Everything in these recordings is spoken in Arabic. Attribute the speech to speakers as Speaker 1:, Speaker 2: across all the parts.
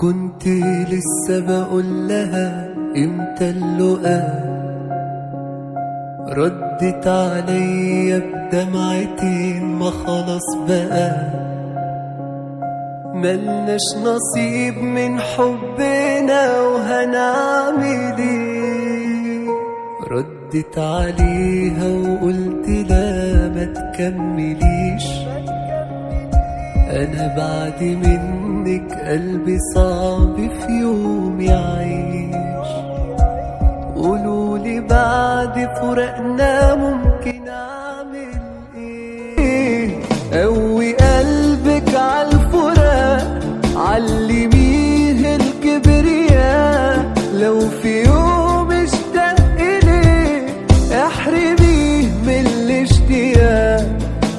Speaker 1: كنت لسه بقول لها امتى اللقا، ردت عليا بدمعتين ما خلاص بقى ملناش نصيب من حبنا وهنعمل ايه. ردت عليها وقلت لا ما تكمليش، انا بعد منك قلبي صعب في يوم يعيش. قولولي بعد فراقنا ممكن اعمل ايه. قوي قلبك عالفراق، علميه الكبرياء، لو في يوم اشتاق اليه احرميه من الاشتياق.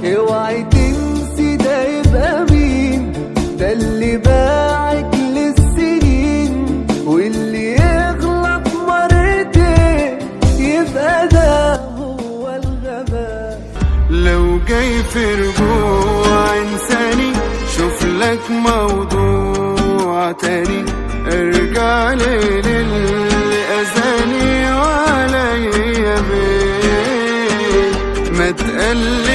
Speaker 1: اوعي تنسي ده يبقى مين، ده اللي باعك للسنين، واللي يغلط مرتين يبقى ده هو الغباء.
Speaker 2: لو جاي في رجوع انساني شوف لك موضوع تاني، ارجع لي للي اذاني وعليا بيه، ما تقلي